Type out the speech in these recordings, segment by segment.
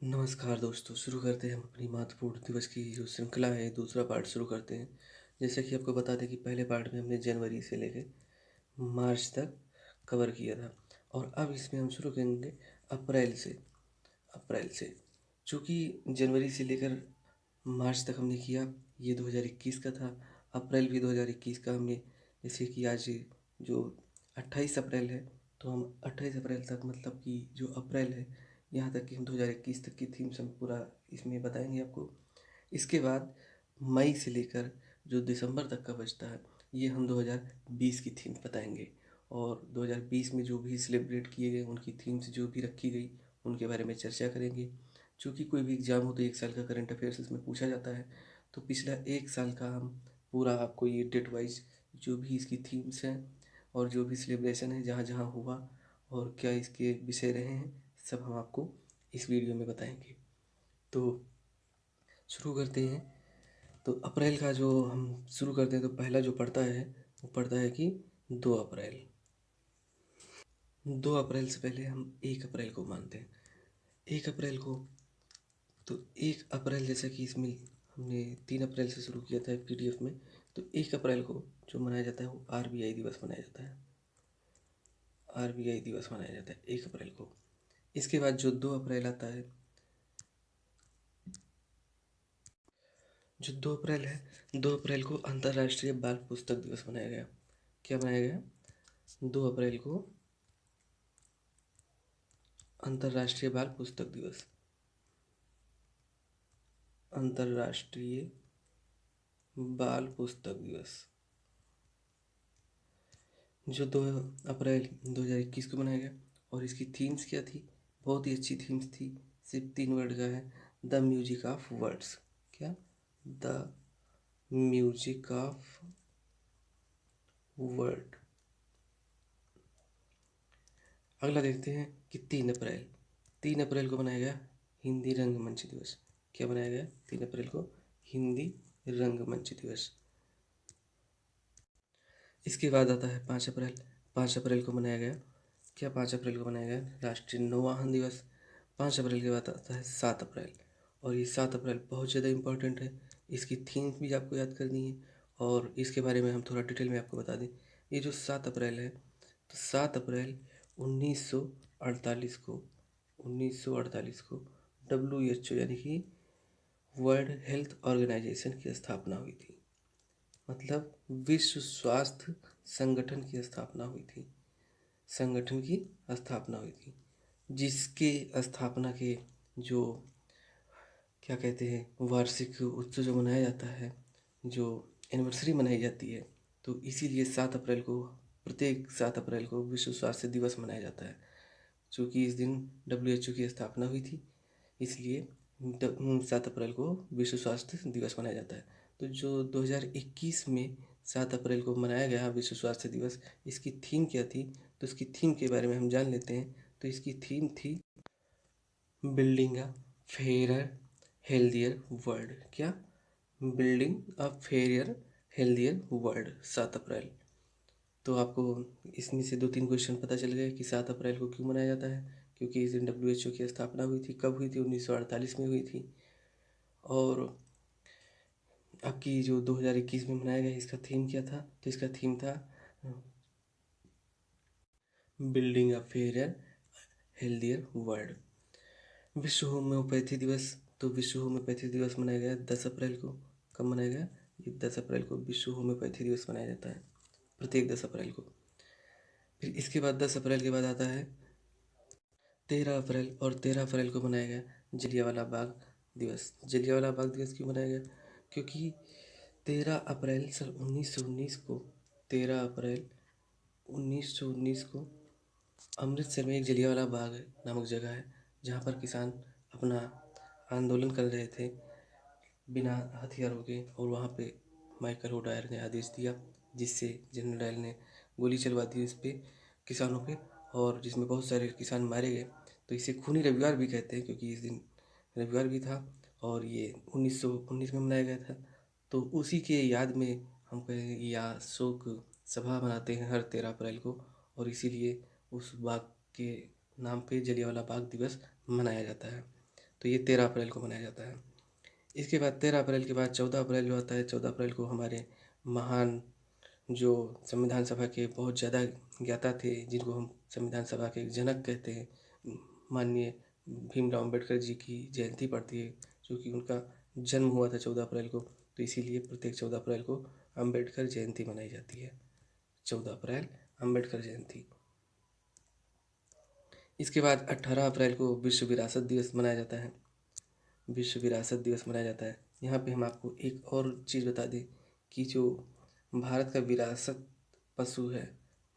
नमस्कार दोस्तों, शुरू करते हैं हम अपनी महत्वपूर्ण दिवस की जो श्रृंखला है, दूसरा पार्ट शुरू करते हैं। जैसे कि आपको बता दें कि पहले पार्ट में हमने जनवरी से लेके मार्च तक कवर किया था और अब इसमें हम शुरू करेंगे अप्रैल से। अप्रैल से चूँकि जनवरी से लेकर मार्च तक हमने किया, ये 2021 का था। अप्रैल भी 2021 का हमने, जैसे कि आज जो 28 अप्रैल है, तो हम 28 अप्रैल तक मतलब कि जो अप्रैल है, यहाँ तक कि हम 2021 तक की थीम्स हम पूरा इसमें बताएंगे आपको। इसके बाद मई से लेकर जो दिसंबर तक का बचता है, ये हम 2020 की थीम बताएंगे और 2020 में जो भी सेलिब्रेट किए गए उनकी थीम्स जो भी रखी गई उनके बारे में चर्चा करेंगे। चूँकि कोई भी एग्ज़ाम हो तो एक साल का करंट अफेयर्स इसमें पूछा जाता है, तो पिछला एक साल का हम पूरा आपको ये डेट वाइज जो भी इसकी थीम्स हैं और जो भी सेलिब्रेशन है जहाँ जहाँ हुआ और क्या इसके विषय रहे हैं, सब हम आपको इस वीडियो में बताएंगे। तो शुरू करते हैं। तो अप्रैल का जो हम शुरू करते हैं, तो पहला जो पड़ता है वो पड़ता है कि 2 अप्रैल। 2 अप्रैल से पहले हम 1 अप्रैल को मानते हैं। 1 अप्रैल को, तो 1 अप्रैल जैसा कि इसमें हमने 3 अप्रैल से शुरू किया था पीडीएफ में, तो 1 अप्रैल को जो मनाया जाता है वो आरबीआई दिवस मनाया जाता है। आरबीआई दिवस मनाया जाता है 1 अप्रैल को। इसके बाद जो 2 अप्रैल आता है, जो 2 अप्रैल है, 2 अप्रैल को अंतर्राष्ट्रीय बाल पुस्तक दिवस मनाया गया। क्या मनाया गया? 2 अप्रैल को अंतर्राष्ट्रीय बाल पुस्तक दिवस। अंतर्राष्ट्रीय बाल पुस्तक दिवस जो 2 अप्रैल 2021 को मनाया गया। और इसकी थीम्स क्या थी? बहुत ही अच्छी थीम्स थी। सिर्फ 3 वर्ड का है, द म्यूजिक ऑफ वर्ड्स। क्या? The music of word. अगला देखते हैं कि 3 अप्रैल, 3 अप्रैल को मनाया गया हिंदी रंगमंच दिवस। क्या मनाया गया 3 अप्रैल को? हिंदी रंगमंच दिवस। इसके बाद आता है 5 अप्रैल। 5 अप्रैल को मनाया गया, क्या 5 अप्रैल को मनाया गया? राष्ट्रीय नौवहन दिवस। 5 अप्रैल के बाद आता है 7 अप्रैल, और ये 7 अप्रैल बहुत ज़्यादा इम्पोर्टेंट है। इसकी थीम भी आपको याद करनी है और इसके बारे में हम थोड़ा डिटेल में आपको बता दें। ये जो 7 अप्रैल है, तो 7 अप्रैल 1948 को, 1948 को WHO यानी कि वर्ल्ड हेल्थ ऑर्गेनाइजेशन की स्थापना हुई थी। मतलब विश्व स्वास्थ्य संगठन की स्थापना हुई थी। संगठन की स्थापना हुई थी, जिसके स्थापना के जो क्या कहते हैं वार्षिक उत्सव जो मनाया जाता है, जो एनिवर्सरी मनाई जाती है, तो इसीलिए 7 अप्रैल को, प्रत्येक 7 अप्रैल को विश्व स्वास्थ्य दिवस मनाया जाता है। चूँकि इस दिन WHO की स्थापना हुई थी, इसलिए 7 अप्रैल को विश्व स्वास्थ्य दिवस मनाया जाता है। तो जो 2021 में 7 अप्रैल को मनाया गया विश्व स्वास्थ्य दिवस, इसकी थीम क्या थी? तो इसकी थीम के बारे में हम जान लेते हैं। तो इसकी थीम थी building a fair healthier world. क्या? Building a fair healthier world, 7 अप्रैल। तो आपको इसमें से 2-3 क्वेश्चन पता चल गए कि 7 अप्रैल को क्यों मनाया जाता है। क्योंकि इस दिन WHO की स्थापना हुई थी। कब हुई थी? 1948 में हुई थी। और आपकी जो 2021 में मनाया गया, इसका थीम क्या था? तो इसका थीम था building a fair healthier world. विश्व होम्योपैथी दिवस, तो विश्व होम्योपैथी दिवस मनाया गया 10 अप्रैल को। कब मनाया गया? ये 10 अप्रैल को विश्व होम्योपैथी दिवस मनाया जाता है, प्रत्येक 10 अप्रैल को। फिर इसके बाद 10 अप्रैल के बाद आता है 13 अप्रैल, और 13 अप्रैल को मनाया गया जलियांवाला बाग दिवस। जलियांवाला बाग दिवस क्यों मनाया गया? क्योंकि 13 अप्रैल सन 1919 को, 13 अप्रैल 1919 को अमृतसर में एक जलियांवाला बाग नामक जगह है, जहाँ पर किसान अपना आंदोलन कर रहे थे बिना हथियारों के, और वहाँ पे माइकल ओडायर ने आदेश दिया, जिससे जनरल डायर ने गोली चलवा दी उस पर, किसानों पे, और जिसमें बहुत सारे किसान मारे गए। तो इसे खूनी रविवार भी कहते हैं, क्योंकि इस दिन रविवार भी था और ये 1919 में मनाया गया था। तो उसी के याद में हम कहें या शोक सभा मनाते हैं हर 13 अप्रैल को, और इसीलिए उस बाग के नाम पे जलियांवाला बाग दिवस मनाया जाता है। तो ये 13 अप्रैल को मनाया जाता है। इसके बाद 13 अप्रैल के बाद 14 अप्रैल जो आता है, 14 अप्रैल को हमारे महान जो संविधान सभा के बहुत ज़्यादा ज्ञाता थे, जिनको हम संविधान सभा के जनक कहते हैं, माननीय भीमराव अम्बेडकर जी की जयंती पड़ती है, क्योंकि उनका जन्म हुआ था 14 अप्रैल को, तो इसीलिए प्रत्येक 14 अप्रैल को अम्बेडकर जयंती मनाई जाती है। 14 अप्रैल अम्बेडकर जयंती। इसके बाद 18 अप्रैल को विश्व विरासत दिवस मनाया जाता है। विश्व विरासत दिवस मनाया जाता है। यहाँ पे हम आपको एक और चीज़ बता दें कि जो भारत का विरासत पशु है,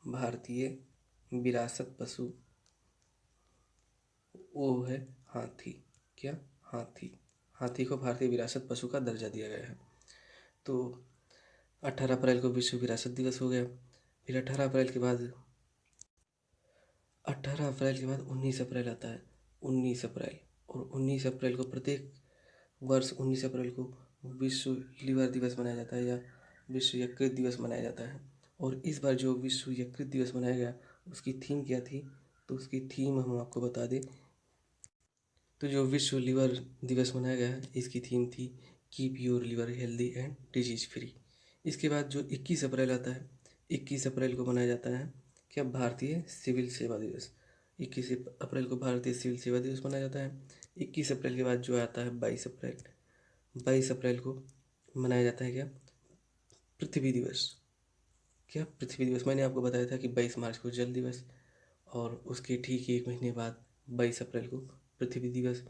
भारतीय विरासत पशु, वो है हाथी। क्या? हाथी। हाथी को भारतीय विरासत पशु का दर्जा दिया गया है। तो 18 अप्रैल को विश्व विरासत दिवस हो गया। फिर 18 अप्रैल के बाद 19 अप्रैल आता है। 19 अप्रैल, और 19 अप्रैल को प्रत्येक वर्ष 19 अप्रैल को विश्व लीवर दिवस मनाया जाता है या विश्व यकृत दिवस मनाया जाता है। और इस बार जो विश्व यकृत दिवस मनाया गया, उसकी थीम क्या थी? तो उसकी थीम हम आपको बता दें। तो जो विश्व लीवर दिवस मनाया गया है, इसकी थीम थी keep your liver healthy and disease free. इसके बाद जो 21 अप्रैल आता है, 21 अप्रैल को मनाया जाता है क्या? भारतीय सिविल सेवा दिवस। 21 अप्रैल को भारतीय सिविल सेवा दिवस मनाया जाता है। 21 अप्रैल के बाद जो आता है 22 अप्रैल, 22 अप्रैल को मनाया जाता है क्या? पृथ्वी दिवस। क्या? पृथ्वी दिवस। मैंने आपको बताया था कि 22 मार्च को जल दिवस, और उसके ठीक 1 महीने बाद 22 अप्रैल को पृथ्वी दिवस।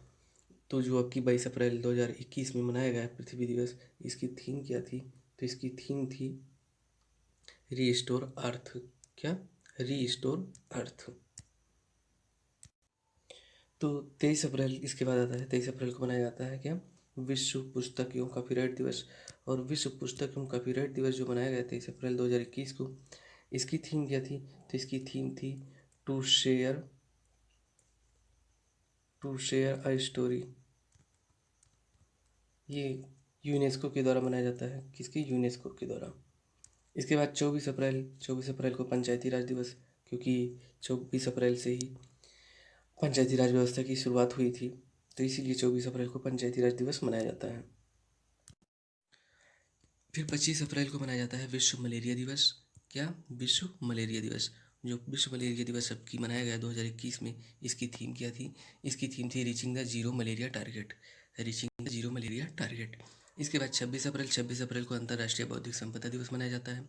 तो जो अब की 22 अप्रैल 2021 में मनाया गया है पृथ्वी दिवस, इसकी थीम क्या थी? तो इसकी थीम थी रीस्टोर अर्थ। क्या? रीस्टोर अर्थ। तो 23 अप्रैल इसके बाद आता है। 23 अप्रैल को मनाया जाता है क्या? विश्व पुस्तक एवं कॉपीराइट दिवस। और विश्व पुस्तक एवं कॉपीराइट दिवस जो मनाया गया 23 अप्रैल 2021 को, इसकी थीम क्या थी? तो इसकी थीम थी टू शेयर अ स्टोरी। ये यूनेस्को के द्वारा मनाया जाता है। किसके? यूनेस्को के द्वारा। इसके बाद 24 अप्रैल को पंचायती राज दिवस, क्योंकि 24 अप्रैल से ही पंचायती राज व्यवस्था की शुरुआत हुई थी, तो इसीलिए 24 अप्रैल को पंचायती राज दिवस मनाया जाता है। फिर 25 अप्रैल को मनाया जाता है विश्व मलेरिया दिवस। क्या? विश्व मलेरिया दिवस। जो विश्व मलेरिया दिवस अब की मनाया गया 2021 में, इसकी थीम क्या थी? इसकी थीम थी reaching the zero malaria target. Reaching the zero malaria target. इसके बाद 26 अप्रैल को अंतर्राष्ट्रीय बौद्धिक संपदा दिवस मनाया जाता है।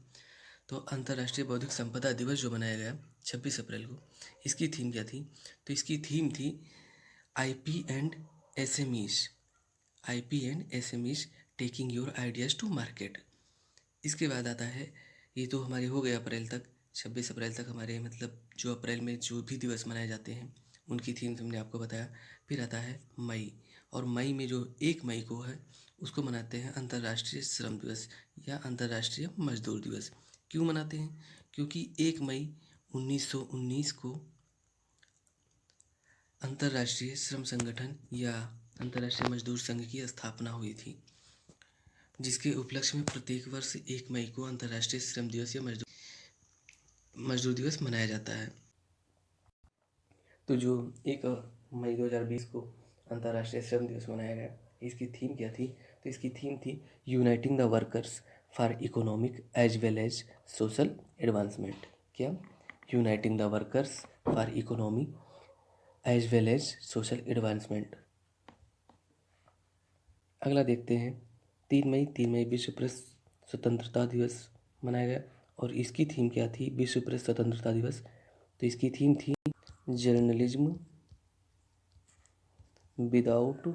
तो अंतर्राष्ट्रीय बौद्धिक संपदा दिवस जो मनाया गया 26 अप्रैल को, इसकी थीम क्या थी? तो इसकी थीम थी IP and SMEs। IP and SMEs taking your ideas to market. इसके बाद आता है, ये तो हमारे हो गए अप्रैल तक, 26 अप्रैल तक हमारे, मतलब जो अप्रैल में जो भी दिवस मनाए जाते हैं उनकी थीम हमने आपको बताया। फिर आता है मई, और मई में जो 1 मई को है, उसको मनाते हैं अंतर्राष्ट्रीय श्रम दिवस या अंतर्राष्ट्रीय मजदूर दिवस। क्यों मनाते हैं? क्योंकि 1 मई 1919 को अंतर्राष्ट्रीय श्रम संगठन या अंतर्राष्ट्रीय मजदूर संघ की स्थापना हुई थी, जिसके उपलक्ष्य में प्रत्येक वर्ष 1 मई को अंतर्राष्ट्रीय श्रम दिवस या मजदूर दिवस मनाया जाता है। तो जो 1 मई 2020 को अंतर्राष्ट्रीय श्रम दिवस मनाया गया, इसकी थीम क्या थी? तो इसकी थीम थी uniting the workers for economic as well as social advancement. क्या? Uniting the workers for economy as well as social advancement. अगला देखते हैं 3 मई विश्व प्रेस स्वतंत्रता दिवस मनाया गया, और इसकी थीम क्या थी? विश्व प्रेस स्वतंत्रता दिवस। तो इसकी थीम थी journalism without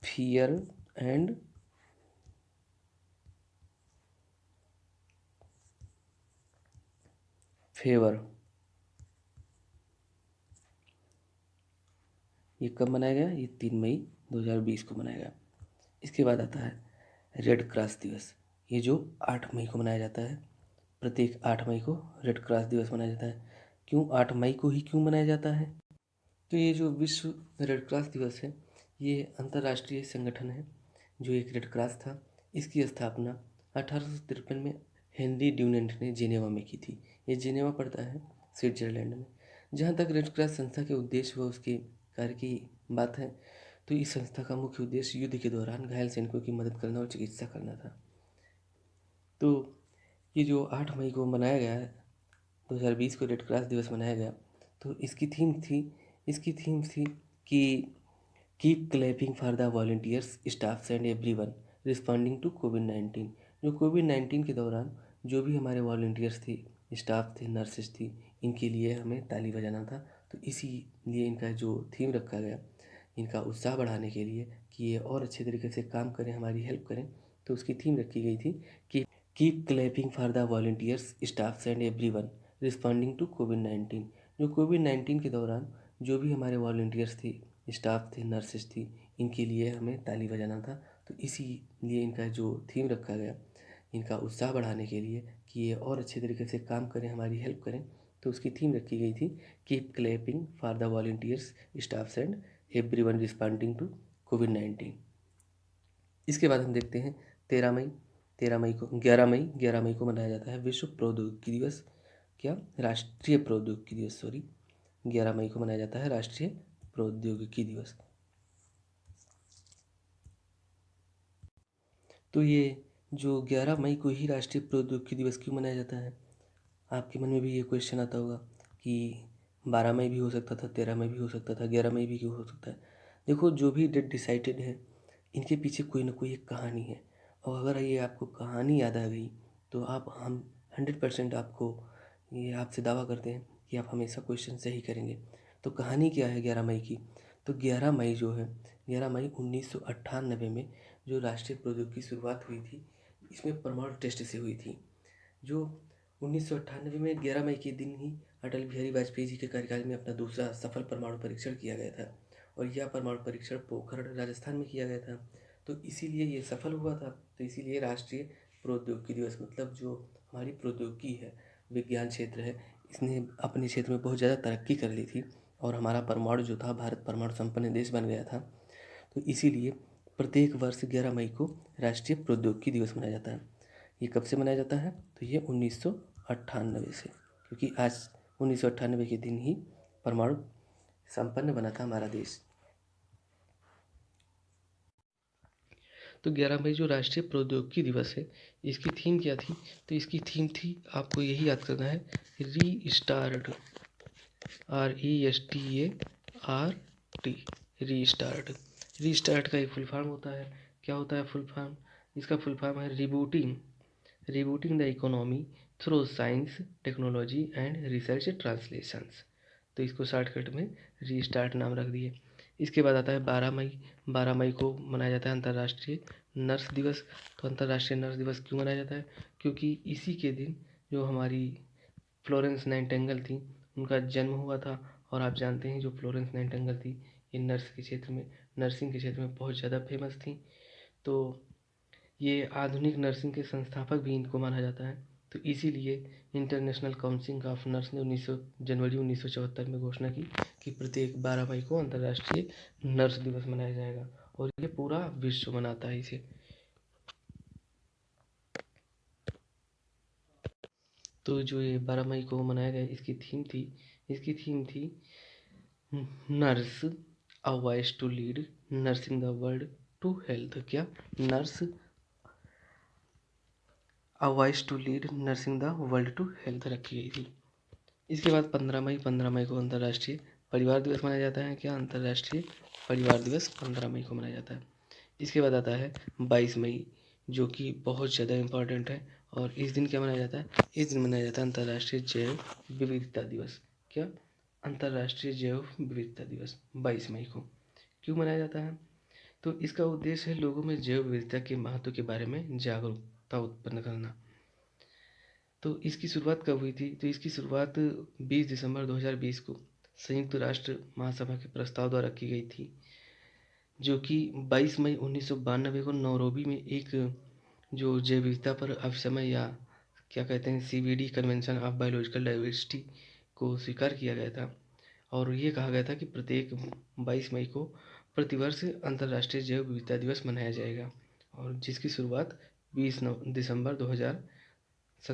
fear and favour. ये कब मनाया गया? ये 3 मई 2020 को मनाया गया। इसके बाद आता है रेड क्रॉस दिवस। ये जो 8 मई को मनाया जाता है, प्रत्येक 8 मई को रेड क्रॉस दिवस मनाया जाता है। क्यों 8 मई को ही क्यों मनाया जाता है? तो ये जो विश्व रेड क्रॉस दिवस है, ये अंतर्राष्ट्रीय संगठन है, जो एक रेड क्रॉस था। इसकी स्थापना 1853 में हेनरी ड्यूनेंट ने जेनेवा में की थी। ये जेनेवा पड़ता है स्विट्जरलैंड में। जहाँ तक रेड क्रॉस संस्था के उद्देश्य व उसके कार्य की बात है। तो इस संस्था का मुख्य उद्देश्य युद्ध के दौरान घायल सैनिकों की मदद करना और चिकित्सा करना था। तो ये जो 8 मई को मनाया गया है, 2020 को रेड क्रॉस दिवस मनाया गया, तो इसकी थीम थी कि keep clapping for the volunteers staffs and everyone responding to कोविड-19। जो कोविड-19 के दौरान जो भी हमारे वॉलंटियर्स थे, स्टाफ थे, नर्सेज थी, इनके लिए हमें ताली बजाना था। तो इसीलिए इनका जो थीम रखा गया, इनका उत्साह बढ़ाने के लिए कि ये और अच्छे तरीके से काम करें, हमारी हेल्प करें, तो उसकी थीम रखी गई थी कि keep clapping for the volunteers staffs and everyone responding to कोविड-19। जो कोविड-19 के दौरान जो भी हमारे वॉलंटियर्स थे, स्टाफ थे, नर्सेज थी, इनके लिए हमें ताली बजाना था। तो इसीलिए इनका जो थीम रखा गया, इनका उत्साह बढ़ाने के लिए कि ये और अच्छे तरीके से काम करें, हमारी हेल्प करें, तो उसकी थीम रखी गई थी keep clapping for the volunteers staffs and everyone responding to कोविड-19। इसके बाद हम देखते हैं 11 मई को मनाया जाता है विश्व प्रौद्योगिकी दिवस। क्या? राष्ट्रीय प्रौद्योगिकी दिवस, 11 मई को मनाया जाता है राष्ट्रीय प्रौद्योगिकी दिवस। तो ये जो 11 मई को ही राष्ट्रीय प्रौद्योगिकी दिवस क्यों मनाया जाता है? आपके मन में भी ये क्वेश्चन आता होगा कि 12 मई भी हो सकता था, 13 मई भी हो सकता था, 11 मई भी क्यों हो सकता है? देखो, जो भी डेट डिसाइडेड है, इनके पीछे कोई ना कोई एक कहानी है। और अगर ये आपको कहानी याद आ गई तो हम 100% ये आपसे दावा करते हैं कि आप हमेशा क्वेश्चन सही करेंगे। तो कहानी क्या है 11 मई की? तो 11 मई जो है, 11 मई 1998 में जो राष्ट्रीय प्रौद्योगिकी की शुरुआत हुई थी, इसमें परमाणु टेस्ट से हुई थी। जो 1998 में 11 मई के दिन ही अटल बिहारी वाजपेयी जी के कार्यकाल में अपना दूसरा सफल परमाणु परीक्षण किया गया था, और यह परमाणु परीक्षण पोखरण राजस्थान में किया गया था। तो इसीलिए ये सफल हुआ था। तो इसीलिए राष्ट्रीय प्रौद्योगिकी दिवस, मतलब जो हमारी प्रौद्योगिकी है, विज्ञान क्षेत्र है, इसने अपने क्षेत्र में बहुत ज़्यादा तरक्की कर ली थी, और हमारा परमाणु जो था, भारत परमाणु संपन्न देश बन गया था। तो इसीलिए प्रत्येक वर्ष 11 मई को राष्ट्रीय प्रौद्योगिकी दिवस मनाया जाता है। ये कब से मनाया जाता है? तो ये 1998 से, क्योंकि आज 1998 के दिन ही परमाणु संपन्न बना था हमारा देश। तो 11 मई जो राष्ट्रीय प्रौद्योगिकी दिवस है, इसकी थीम क्या थी? तो इसकी थीम थी, आपको यही याद करना है, रीस्टार्ट, RESTART, रीस्टार्ट। रीस्टार्ट का एक फुल फॉर्म होता है। क्या होता है फुल फॉर्म? इसका फुल फॉर्म है rebooting the economy through science, technology and research translations. तो इसको शॉर्टकट में रीस्टार्ट नाम रख दिए। इसके बाद आता है 12 मई। 12 मई को मनाया जाता है अंतर्राष्ट्रीय नर्स दिवस। तो अंतर्राष्ट्रीय नर्स दिवस क्यों मनाया जाता है? क्योंकि इसी के दिन जो हमारी फ्लोरेंस नाइटिंगेल थी, उनका जन्म हुआ था। और आप जानते हैं, जो फ्लोरेंस नाइटिंगेल थी, ये नर्सिंग के क्षेत्र में बहुत ज़्यादा फेमस थी। तो ये आधुनिक नर्सिंग के संस्थापक भी इनको माना जाता है। तो इसीलिए इंटरनेशनल काउंसिल ऑफ नर्स ने जनवरी 1974 में घोषणा की कि प्रत्येक 12 मई को अंतर्राष्ट्रीय नर्स दिवस मनाया जाएगा, और ये पूरा विश्व मनाता है इसे। तो जो ये 12 मई को मनाया गया, इसकी थीम थी nurse a voice to lead nursing the world to health. क्या? Nurse a voice to lead nursing the world to health रखी गई थी। इसके बाद 15 मई को अंतर्राष्ट्रीय परिवार दिवस मनाया जाता है। क्या? अंतर्राष्ट्रीय परिवार दिवस 15 मई को मनाया जाता है। इसके बाद आता है 22 मई, जो कि बहुत ज़्यादा इम्पोर्टेंट है। और इस दिन क्या मनाया जाता है? इस दिन मनाया जाता है अंतर्राष्ट्रीय जैव विविधता दिवस। क्या? अंतर्राष्ट्रीय जैव विविधता दिवस 22 मई को क्यों मनाया जाता है? तो इसका उद्देश्य है लोगों में जैव विविधता के महत्व के बारे में जागरूकता उत्पन्न करना। तो इसकी शुरुआत कब हुई थी? तो इसकी शुरुआत 20 दिसंबर 2020 को संयुक्त राष्ट्र महासभा के प्रस्ताव द्वारा की गई थी, जो कि 22 मई 1992 को नैरोबी में एक जो जैव विविधता पर अभिसमय, या क्या कहते हैं, CBD convention of biological diversity को स्वीकार किया गया था। और ये कहा गया था कि प्रत्येक 22 मई को प्रतिवर्ष अंतर्राष्ट्रीय जैव विविधता दिवस मनाया जाएगा, और जिसकी शुरुआत 20 दिसंबर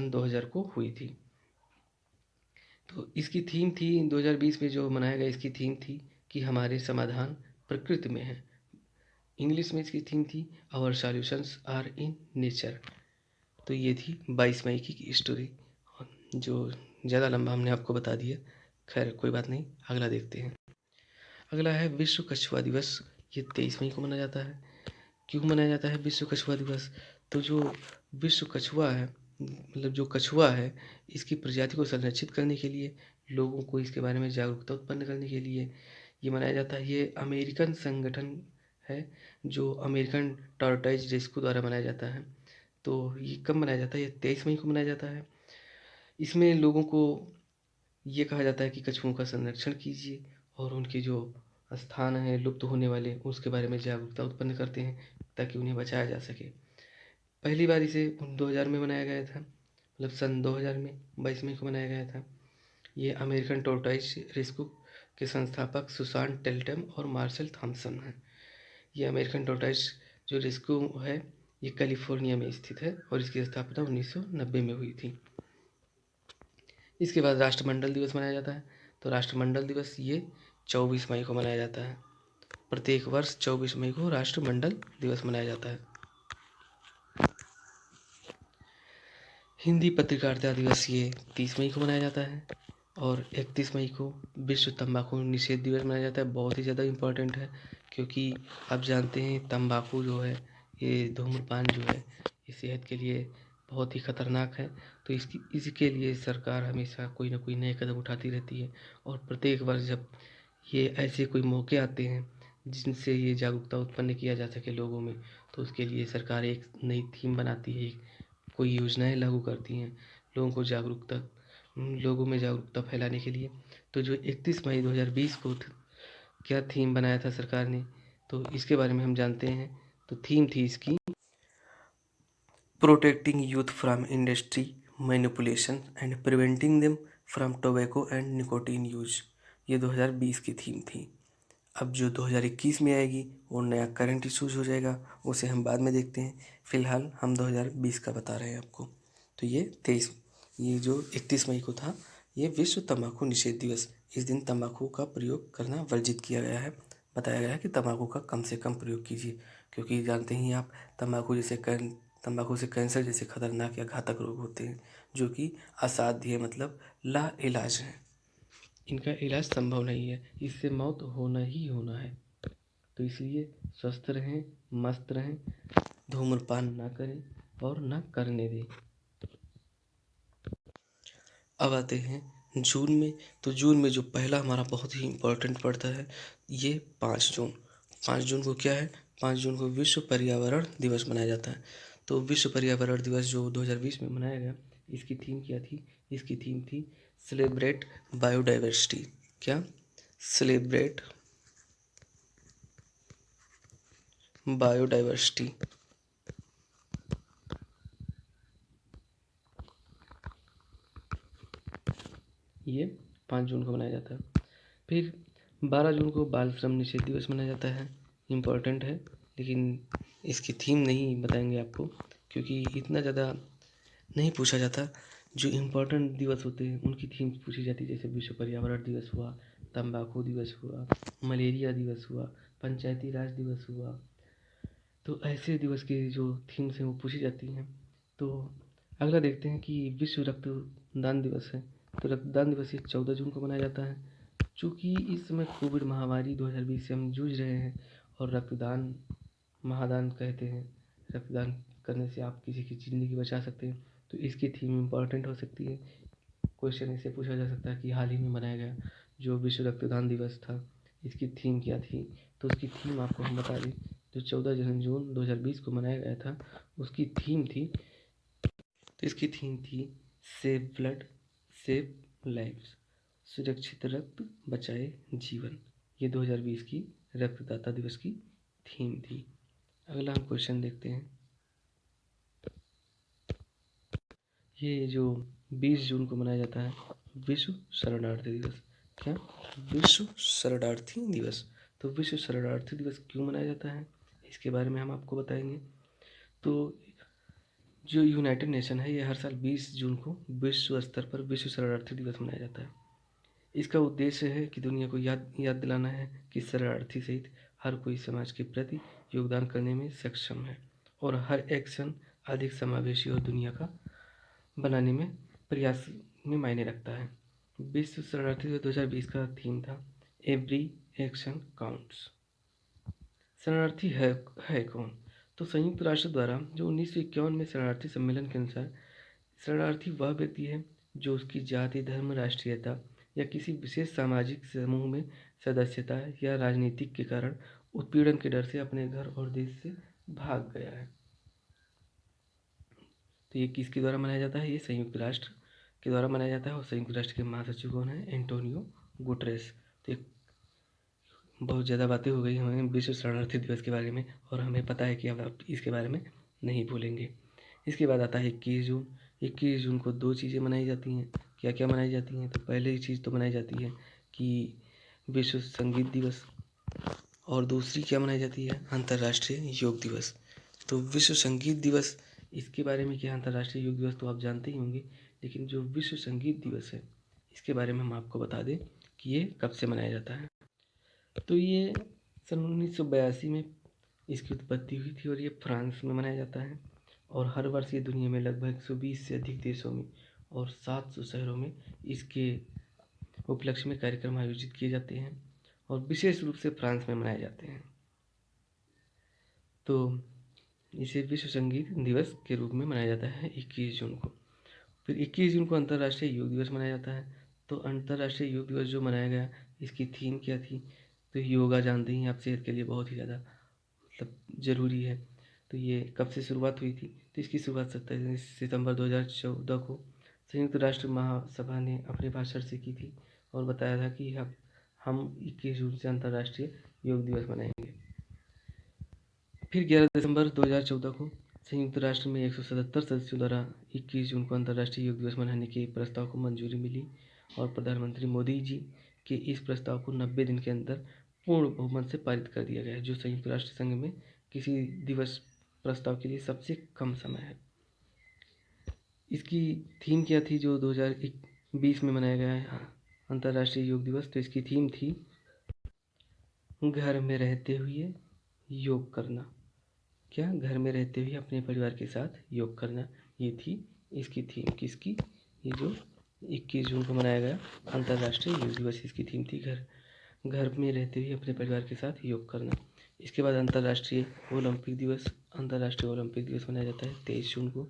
2000 को हुई थी। तो इसकी थीम थी 2020 में जो मनाया गया, इसकी थीम थी कि हमारे समाधान प्रकृति में हैं। इंग्लिश में इसकी थीम थी our solutions are in nature. तो ये थी 22 मई की स्टोरी, जो ज़्यादा लंबा हमने आपको बता दिया। खैर कोई बात नहीं, अगला देखते हैं। अगला है विश्व कछुआ दिवस। ये 23 मई को मनाया जाता है। क्यों मनाया जाता है विश्व कछुआ दिवस? तो जो विश्व कछुआ है, मतलब जो कछुआ है, इसकी प्रजाति को संरक्षित करने के लिए, लोगों को इसके बारे में जागरूकता उत्पन्न करने के लिए ये मनाया जाता है। ये अमेरिकन संगठन है, जो अमेरिकन टॉर्टोइज रेस्क्यू द्वारा मनाया जाता है। तो ये कब मनाया जाता है? ये 23 मई को मनाया जाता है। इसमें लोगों को ये कहा जाता है कि कछुओं का संरक्षण कीजिए और उनके जो स्थान हैं लुप्त होने वाले, उसके बारे में जागरूकता उत्पन्न करते हैं ताकि उन्हें बचाया जा सके। पहली बार इसे 2000 में मनाया गया था, मतलब सन 2000 में 22 मई को मनाया गया था। ये अमेरिकन टॉर्टोइज रेस्क्यू के संस्थापक सुसान टेल्टम और मार्शल थॉमसन हैं। ये अमेरिकन टॉर्टोइज जो रेस्क्यू है, ये कैलिफोर्निया में स्थित है और इसकी स्थापना 1990 में हुई थी। इसके बाद राष्ट्रमंडल दिवस मनाया जाता है। तो राष्ट्रमंडल दिवस ये 24 मई को मनाया जाता है। प्रत्येक वर्ष 24 मई को राष्ट्रमंडल दिवस मनाया जाता है। हिंदी पत्रकारिता दिवस ये 30 मई को मनाया जाता है और 31 मई को विश्व तंबाकू निषेध दिवस मनाया जाता है। बहुत ही ज़्यादा इम्पोर्टेंट है, क्योंकि आप जानते हैं तंबाकू जो है, ये धूम्रपान जो है, ये सेहत के लिए बहुत ही खतरनाक है। तो इसके लिए सरकार हमेशा कोई ना कोई नए कदम उठाती रहती है और प्रत्येक वर्ष जब ये ऐसे कोई मौके आते हैं जिनसे ये जागरूकता उत्पन्न किया जा सके लोगों में, तो उसके लिए सरकार एक नई थीम बनाती है, कोई योजनाएं लागू करती हैं लोगों में जागरूकता फैलाने के लिए। तो जो 31 मई 2020 को क्या थीम बनाया था सरकार ने, तो इसके बारे में हम जानते हैं। तो थीम थी इसकी protecting youth from industry manipulation and preventing them from tobacco and nicotine use. ये 2020 की थीम थी। अब जो 2021 में आएगी वो नया करंट इशूज हो जाएगा, उसे हम बाद में देखते हैं। फ़िलहाल हम 2020 का बता रहे हैं आपको। तो ये जो 31 मई को था, ये विश्व तंबाकू निषेध दिवस। इस दिन तंबाकू का प्रयोग करना वर्जित किया गया है। बताया गया है कि तंबाकू का कम से कम प्रयोग कीजिए, क्योंकि जानते ही आप तंबाकू से कैंसर जैसे खतरनाक या घातक रोग होते हैं, जो कि असाध्य मतलब लाइलाज हैं। इनका इलाज संभव नहीं है, इससे मौत होना ही होना है। तो इसलिए स्वस्थ रहें, मस्त रहें, धूम्रपान ना करें और ना करने दें। अब आते हैं जून में। तो जून में जो पहला हमारा बहुत ही इम्पोर्टेंट पड़ता है, ये 5 जून। 5 जून को क्या है? 5 जून को विश्व पर्यावरण दिवस मनाया जाता है। तो विश्व पर्यावरण दिवस जो 2020 में मनाया गया, इसकी थीम क्या थी? इसकी थीम थी सेलिब्रेट बायोडाइवर्सिटी। क्या? Celebrate biodiversity. ये 5 जून को मनाया जाता है। फिर 12 जून को बाल श्रम निषेध दिवस मनाया जाता है। इम्पोर्टेंट है, लेकिन इसकी थीम नहीं बताएंगे आपको, क्योंकि इतना ज़्यादा नहीं पूछा जाता। जो इम्पोर्टेंट दिवस होते हैं उनकी थीम पूछी जाती है, जैसे विश्व पर्यावरण दिवस हुआ, तंबाकू दिवस हुआ, मलेरिया दिवस हुआ, पंचायती राज दिवस हुआ। तो ऐसे दिवस की जो थीम्स हैं वो पूछी जाती हैं। तो अगला देखते हैं कि विश्व रक्तदान दिवस है। तो रक्तदान दिवस ये 14 जून को मनाया जाता है। चूँकि इस समय कोविड महामारी 2020 से हम जूझ रहे हैं और रक्तदान महादान कहते हैं, रक्तदान करने से आप किसी की ज़िंदगी बचा सकते हैं। तो इसकी थीम इम्पॉर्टेंट हो सकती है। क्वेश्चन इससे पूछा जा सकता है कि हाल ही में मनाया गया जो विश्व रक्तदान दिवस था, इसकी थीम क्या थी? तो उसकी थीम आपको हम बता दें। जो 14 जून 2020 को मनाया गया था, उसकी थीम थी, तो इसकी थीम थी सेव ब्लड सेव लाइव्स, सुरक्षित रक्त बचाए जीवन। ये 2020 की रक्तदाता दिवस की थीम थी। अगला हम क्वेश्चन देखते हैं। ये जो 20 जून को मनाया जाता है विश्व शरणार्थी दिवस। क्या? विश्व शरणार्थी दिवस। तो विश्व शरणार्थी दिवस क्यों मनाया जाता है, इसके बारे में हम आपको बताएंगे। तो जो यूनाइटेड नेशन है, ये हर साल 20 जून को विश्व स्तर पर विश्व शरणार्थी दिवस मनाया जाता है। इसका उद्देश्य है कि दुनिया को याद दिलाना है कि शरणार्थी सहित हर कोई समाज के प्रति योगदान करने में सक्षम है और हर एक्शन अधिक समावेशी और दुनिया का बनाने में प्रयास में मायने रखता है। विश्व शरणार्थी दिवस 2020 का थीम था एवरी एक्शन काउंट्स। शरणार्थी है कौन? तो संयुक्त राष्ट्र द्वारा जो 1951 में शरणार्थी सम्मेलन के अनुसार शरणार्थी वह व्यक्ति है जो उसकी जाति, धर्म, राष्ट्रीयता या किसी विशेष सामाजिक समूह में सदस्यता या राजनीतिक के कारण उत्पीड़न के डर से अपने घर और देश से भाग गया है। तो ये किसके द्वारा मनाया जाता है? ये संयुक्त राष्ट्र के द्वारा मनाया जाता है और संयुक्त राष्ट्र के महासचिव कौन है? Antonio Guterres. तो एक बहुत ज़्यादा बातें हो गई हमें विश्व शरणार्थी दिवस के बारे में और हमें पता है कि अब आप इसके बारे में नहीं भूलेंगे। इसके बाद आता है 21 जून। 21 जून को दो चीज़ें मनाई जाती हैं। क्या क्या मनाई जाती हैं? तो पहली चीज़ तो मनाई जाती है कि विश्व संगीत दिवस और दूसरी क्या मनाई जाती है? अंतर्राष्ट्रीय योग दिवस। तो विश्व संगीत दिवस, इसके बारे में क्या अंतर्राष्ट्रीय योग दिवस तो आप जानते ही होंगे, लेकिन जो विश्व संगीत दिवस है इसके बारे में हम आपको बता दें कि ये कब से मनाया जाता है। तो ये सन 1982 में इसकी उत्पत्ति हुई थी और ये फ्रांस में मनाया जाता है और हर वर्ष ये दुनिया में लगभग 120 से अधिक देशों में और 700 शहरों में इसके उपलक्ष्य में कार्यक्रम आयोजित किए जाते हैं और विशेष रूप से फ्रांस में मनाए जाते हैं। तो इसे विश्व संगीत दिवस के रूप में मनाया जाता है 21 जून को। फिर 21 जून को अंतर्राष्ट्रीय योग दिवस मनाया जाता है। तो अंतर्राष्ट्रीय योग दिवस जो मनाया गया, इसकी थीम क्या थी? तो योगा जानते ही आप, सेहत के लिए बहुत ही ज़्यादा मतलब ज़रूरी है। तो ये कब से शुरुआत हुई थी? तो इसकी शुरुआत 27 सितंबर 2014 को संयुक्त राष्ट्र महासभा ने अपने भाषण से की थी और बताया था कि हम 21 जून से अंतर्राष्ट्रीय योग दिवस मनाएंगे। फिर 11 दिसंबर 2014 को संयुक्त राष्ट्र में 177 सदस्यों द्वारा 21 जून को अंतर्राष्ट्रीय योग दिवस मनाने के प्रस्ताव को मंजूरी मिली और प्रधानमंत्री मोदी जी के इस प्रस्ताव को 90 दिन के अंदर पूर्ण बहुमत से पारित कर दिया गया है, जो संयुक्त राष्ट्र संघ में किसी दिवस प्रस्ताव के लिए सबसे कम समय है। इसकी थीम क्या थी जो 2020 में मनाया गया है अंतर्राष्ट्रीय योग दिवस? तो इसकी थीम थी घर में रहते हुए योग करना। क्या? घर में रहते हुए अपने परिवार के साथ योग करना, ये थी इसकी थीम। किसकी? ये जो 21 जून को मनाया गया अंतर्राष्ट्रीय योग दिवस, इसकी थीम थी घर में रहते हुए अपने परिवार के साथ योग करना। इसके बाद अंतर्राष्ट्रीय ओलंपिक दिवस मनाया जाता है 23 जून को।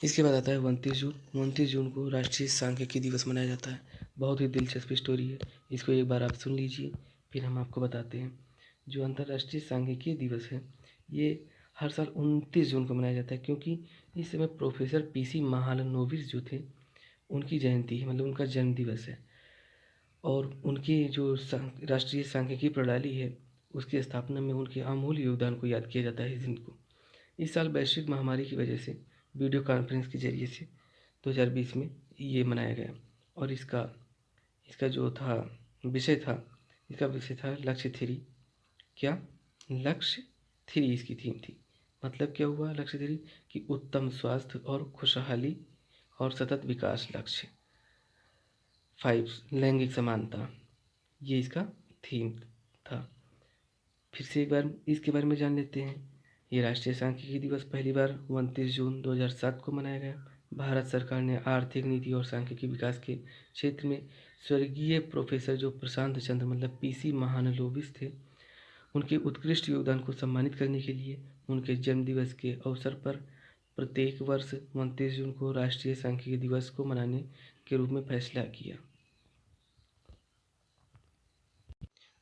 इसके बाद आता है 29 जून को राष्ट्रीय सांख्यिकी दिवस मनाया जाता है। बहुत ही दिलचस्प स्टोरी है, इसको एक बार आप सुन लीजिए, फिर हम आपको बताते हैं। जो अंतर्राष्ट्रीय सांख्यिकी दिवस है ये हर साल 29 जून को मनाया जाता है, क्योंकि इस समय प्रोफेसर पीसी महालनोबिस जो थे उनकी जयंती है, मतलब उनका जन्म दिवस है और उनकी जो राष्ट्रीय सांख्यिकी प्रणाली है उसकी स्थापना में उनके अमूल्य योगदान को याद किया जाता है इस दिन को। इस साल वैश्विक महामारी की वजह से वीडियो कॉन्फ्रेंस के जरिए से 2020 में ये मनाया गया और इसका जो था विषय था, इसका विषय था लक्ष्य 3। क्या? लक्ष्य 3 इसकी थीम थी। मतलब क्या हुआ लक्ष्य 3? कि उत्तम स्वास्थ्य और खुशहाली और सतत विकास लक्ष्य। 5 लैंगिक समानता, ये इसका थीम था। फिर से एक बार इसके बारे में जान लेते हैं। ये राष्ट्रीय सांख्यिकी दिवस पहली बार 29 जून 2007 को मनाया गया। भारत सरकार ने आर्थिक नीति और सांख्यिकी विकास के क्षेत्र में स्वर्गीय प्रोफेसर जो प्रशांत चंद्र मतलब पीसी महालनोबिस थे, उनके उत्कृष्ट योगदान को सम्मानित करने के लिए उनके जन्म दिवस के अवसर पर प्रत्येक वर्ष 29 जून को राष्ट्रीय सांख्यिकी दिवस को मनाने के रूप में फैसला किया।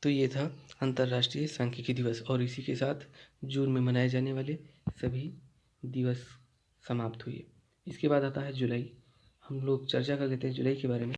तो ये था अंतर्राष्ट्रीय सांख्यिकी दिवस और इसी के साथ जून में मनाए जाने वाले सभी दिवस समाप्त हुए। इसके बाद आता है जुलाई। हम लोग चर्चा कर लेते हैं जुलाई के बारे में।